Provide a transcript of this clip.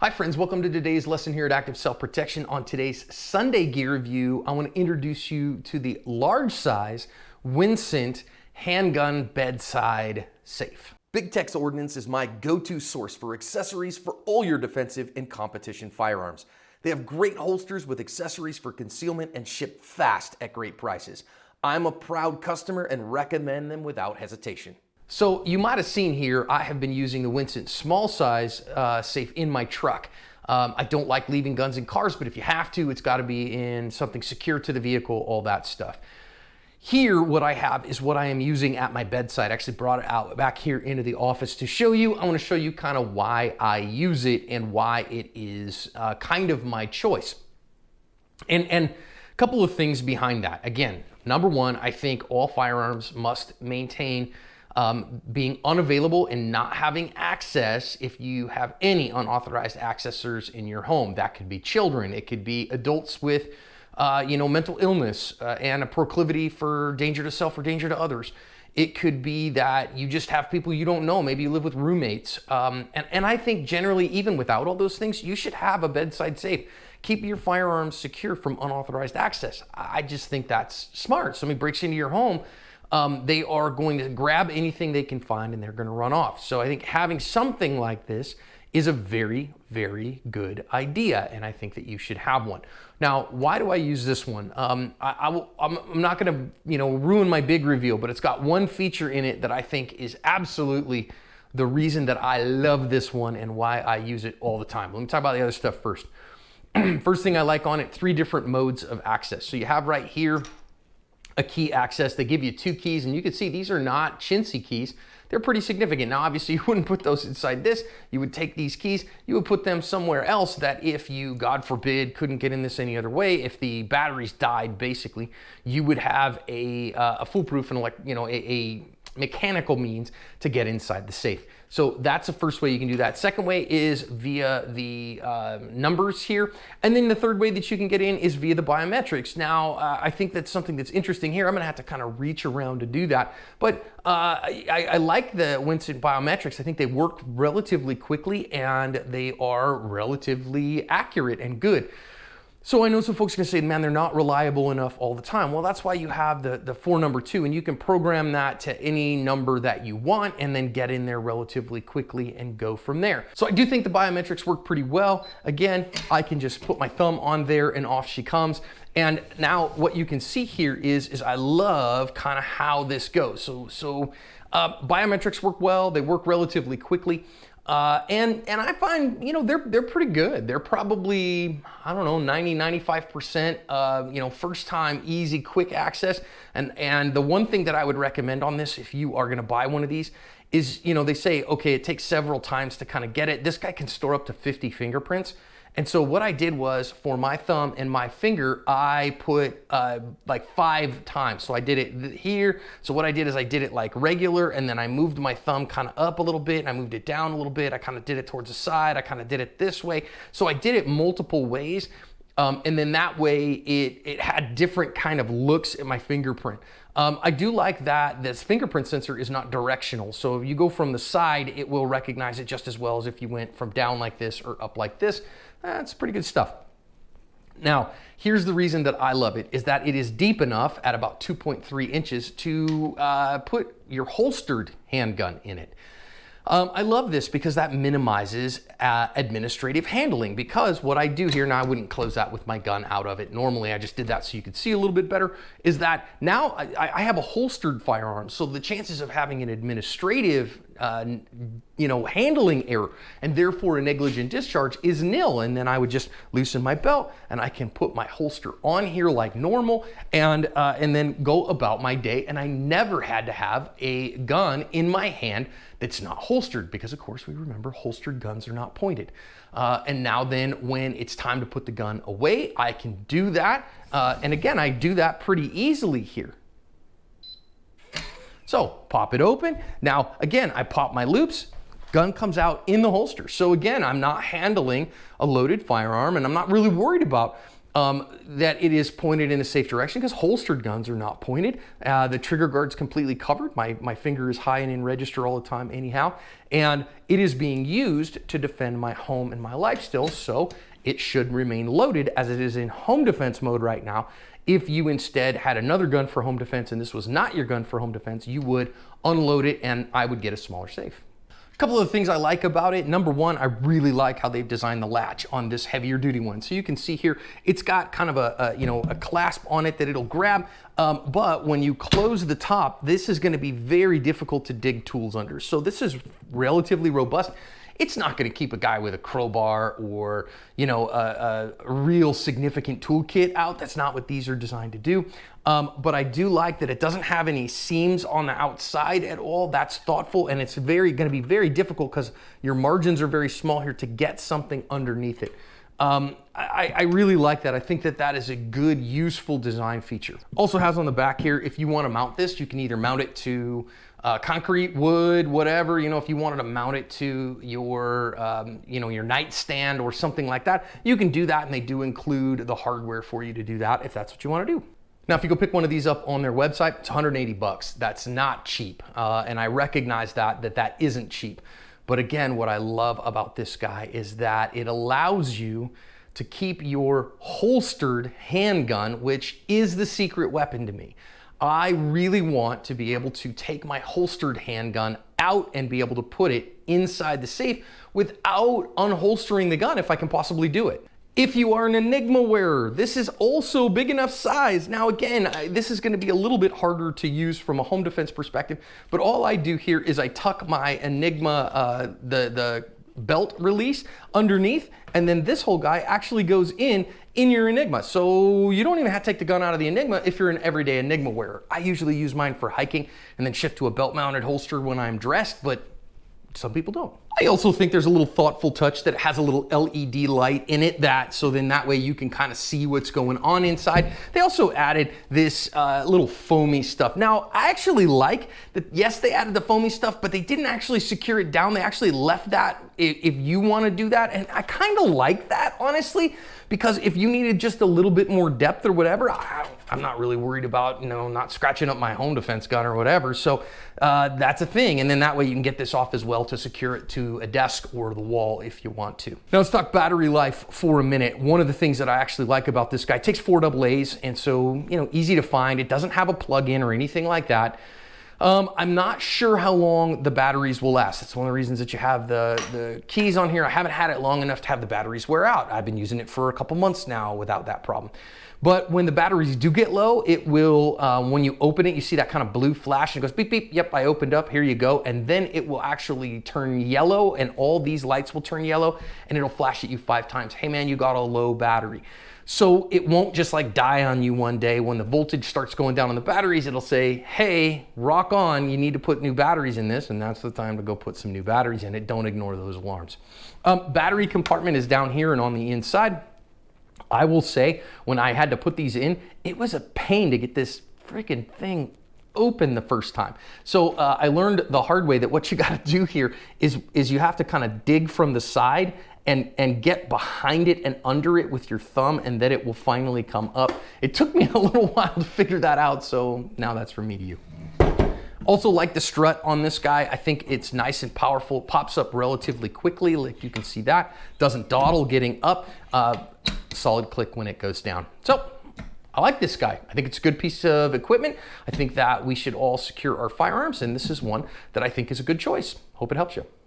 Hi friends, welcome to today's lesson here at Active Self-Protection. On today's Sunday gear review, I want to introduce you to the large size Wincent handgun bedside safe. Big Tech's Ordnance is my go-to source for accessories for all your defensive and competition firearms. They have great holsters with accessories for concealment and ship fast at great prices. I'm a proud customer and recommend them without hesitation. So you might have seen here, I have been using the Wincent small size safe in my truck. I don't like leaving guns in cars, but if you have to, it's got to be in something secure to the vehicle, all that stuff. Here, what I have is what I am using at my bedside. I actually brought it out back here into the office to show you. I want to show you kind of why I use it and why it is kind of my choice. And a couple of things behind that. Again, number one, I think all firearms must maintain being unavailable and not having access if you have any unauthorized accessors in your home. That could be children, it could be adults with mental illness and a proclivity for danger to self or danger to others. It could be that you just have people you don't know, maybe you live with roommates. And I think generally, even without all those things, you should have a bedside safe. Keep your firearms secure from unauthorized access. I just think that's smart. Somebody breaks into your home, they are going to grab anything they can find and they're going to run off. So I think having something like this is a very, very good idea, and I think that you should have one. Now, why do I use this one? I'm not going to ruin my big reveal, but it's got one feature in it that I think is absolutely the reason that I love this one and why I use it all the time. Let me talk about the other stuff first. First thing I like on it, 3 different modes of access. So you have right here a key access. They give you 2 keys, and you can see these are not chintzy keys. They're pretty significant. Now, obviously, you wouldn't put those inside this. You would take these keys, you would put them somewhere else that if you, God forbid, couldn't get in this any other way, if the batteries died, basically, you would have a foolproof and a mechanical means to get inside the safe. So that's the first way you can do that. Second way is via the numbers here. And then the third way that you can get in is via the biometrics. Now, I think that's something that's interesting here. I'm gonna have to kind of reach around to do that. But I like the Wincent biometrics. I think they work relatively quickly and they are relatively accurate and good. So I know some folks are gonna say, man, they're not reliable enough all the time. Well, that's why you have the 4 number 2, and you can program that to any number that you want and then get in there relatively quickly and go from there. So I do think the biometrics work pretty well. Again, I can just put my thumb on there and off she comes. And now what you can see here is I love kind of how this goes. So biometrics work well, they work relatively quickly. And I find, they're pretty good. They're probably, 90-95%, first time, easy, quick access. And the one thing that I would recommend on this, if you are going to buy one of these, is, they say, okay, it takes several times to kind of get it. This guy can store up to 50 fingerprints. And so what I did was, for my thumb and my finger, I put like 5 times. So I did it here. So what I did is I did it like regular, and then I moved my thumb kind of up a little bit, and I moved it down a little bit. I kind of did it towards the side. I kind of did it this way. So I did it multiple ways. And then that way it had different kind of looks at my fingerprint. I do like that this fingerprint sensor is not directional. So if you go from the side, it will recognize it just as well as if you went from down like this or up like this. That's pretty good stuff. Now, here's the reason that I love it, is that it is deep enough at about 2.3 inches to put your holstered handgun in it. I love this because that minimizes administrative handling, because what I do here, now I wouldn't close that with my gun out of it. Normally I just did that so you could see a little bit better, is that now I have a holstered firearm. So the chances of having an administrative handling error and therefore a negligent discharge is nil. And then I would just loosen my belt and I can put my holster on here like normal and then go about my day. And I never had to have a gun in my hand that's not holstered, because of course we remember holstered guns are not pointed. And now then when it's time to put the gun away, I can do that. And again, I do that pretty easily here. So pop it open. Now, again, I pop my loops, gun comes out in the holster. So again, I'm not handling a loaded firearm, and I'm not really worried about that it is pointed in a safe direction, because holstered guns are not pointed. The trigger guard's completely covered. My finger is high and in register all the time anyhow. And it is being used to defend my home and my life still, so it should remain loaded as it is in home defense mode right now. If you instead had another gun for home defense and this was not your gun for home defense, you would unload it and I would get a smaller safe. A couple of things I like about it. Number one, I really like how they've designed the latch on this heavier duty one. So you can see here, it's got kind of a clasp on it that it'll grab. But when you close the top, this is going to be very difficult to dig tools under. So this is relatively robust. It's not going to keep a guy with a crowbar or, a real significant toolkit out. That's not what these are designed to do. But I do like that it doesn't have any seams on the outside at all. That's thoughtful, and it's going to be very difficult because your margins are very small here to get something underneath it. I really like that. I think that is a good, useful design feature. Also has on the back here, if you want to mount this, you can either mount it to concrete, wood, whatever. If you wanted to mount it to your, your nightstand or something like that, you can do that, and they do include the hardware for you to do that if that's what you want to do. Now, if you go pick one of these up on their website, it's 180 bucks. That's not cheap, and I recognize that isn't cheap. But again, what I love about this guy is that it allows you to keep your holstered handgun, which is the secret weapon to me. I really want to be able to take my holstered handgun out and be able to put it inside the safe without unholstering the gun if I can possibly do it. If you are an Enigma wearer, this is also big enough size. Now again, this is going to be a little bit harder to use from a home defense perspective, but all I do here is I tuck my Enigma, the belt release underneath, and then this whole guy actually goes in your Enigma. So you don't even have to take the gun out of the Enigma if you're an everyday Enigma wearer. I usually use mine for hiking and then shift to a belt mounted holster when I'm dressed, but some people don't. I also think there's a little thoughtful touch that has a little LED light in it, so then that way you can kind of see what's going on inside. They also added this little foamy stuff. Now, I actually like that, yes, they added the foamy stuff, but they didn't actually secure it down. They actually left that if you want to do that. And I kind of like that, honestly, because if you needed just a little bit more depth or whatever, I'm not really worried about, not scratching up my home defense gun or whatever. So that's a thing. And then that way you can get this off as well to secure it to a desk or the wall if you want to. Now let's talk battery life for a minute. One of the things that I actually like about this guy, it takes 4 AA's, and so, easy to find. It doesn't have a plug-in or anything like that. I'm not sure how long the batteries will last. That's one of the reasons that you have the keys on here. I haven't had it long enough to have the batteries wear out. I've been using it for a couple months now without that problem. But when the batteries do get low, it will, when you open it, you see that kind of blue flash and it goes beep, beep, yep, I opened up, here you go. And then it will actually turn yellow, and all these lights will turn yellow, and it'll flash at you 5 times. Hey man, you got a low battery. So it won't just like die on you one day. When the voltage starts going down on the batteries, it'll say, hey, rock on, you need to put new batteries in this, and that's the time to go put some new batteries in it. Don't ignore those alarms. Battery compartment is down here and on the inside. I will say, when I had to put these in, it was a pain to get this freaking thing open the first time. So I learned the hard way that what you got to do here is you have to kind of dig from the side and get behind it and under it with your thumb, and then it will finally come up. It took me a little while to figure that out, so now that's from me to you. Also like the strut on this guy. I think it's nice and powerful. It pops up relatively quickly, like you can see that. Doesn't dawdle getting up. Solid click when it goes down. So I like this guy. I think it's a good piece of equipment. I think that we should all secure our firearms, and this is one that I think is a good choice. Hope it helps you.